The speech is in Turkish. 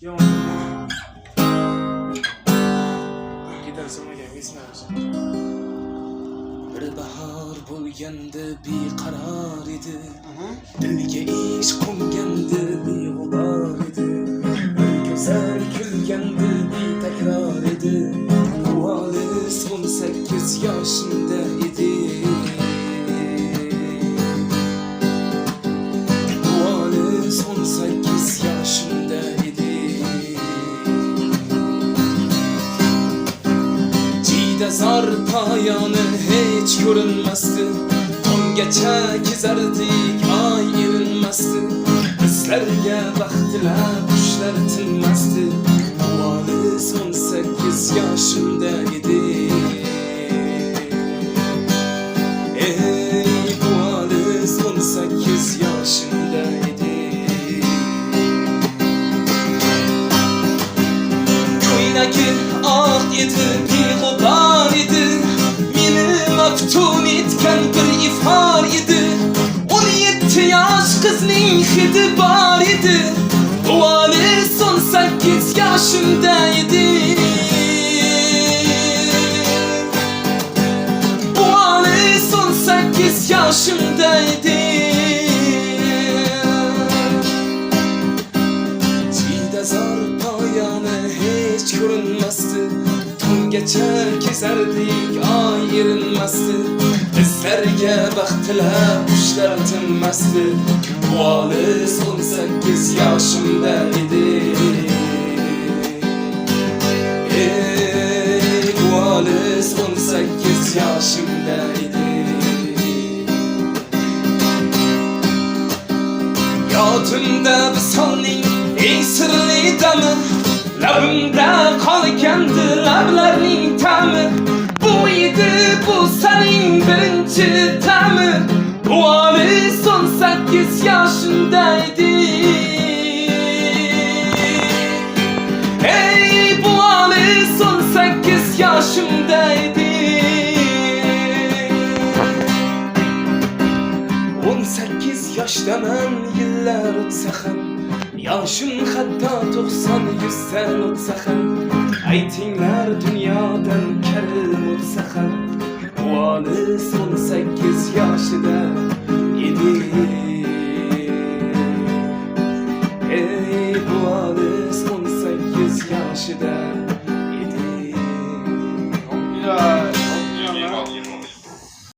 Yo. Gidersen gel esmersin. Bir bahar bo'lganda beqaror edi, dilga ish qo'nganda beg'ubor edi, bir go'zal kulganda betakror edi, bu olis 18 yoshimda edi. Bu olis 18 yoshimda edi. Zor payoni hech ko'rinmasdi, tonggacha kezardik ay erinmasdi, bizlarga baxtlar qushlar tinmasdi. Bu olis 18 yoshimda edi. Ey bu olis 18 yoshimda edi. Ko'ynagi oq edi, beg'ubor edi, meni maftun etgan bir ifhor edi. 17 yosh qizning hidi bor edi. Bu olis 18 yoshimda edi. Bu olis 18 yoshimda edi. Zor poyoni hech ko'rinmasdi, tungacha kezardik ay erinmasdi, bizlarga baxtlar qushlar tinmasdi. Bu olis 18 yoshimda edi. Ey bu olis 18 yoshimda edi. Yodimda visolning eng sirli dami, labimda qolgandi lablarning ta'mi. Bu edi bu sening birinchi ta'mi. Bu olis 18 yoshimda edi. Ey bu olis 18 yoshimda edi. 18 yoshdaman, yillar o'tsa ham, yoshim hatto 90-100dan o'tsa ham, aytinglar dunyodan karim o'tsa ham, bu olis 18 yoshida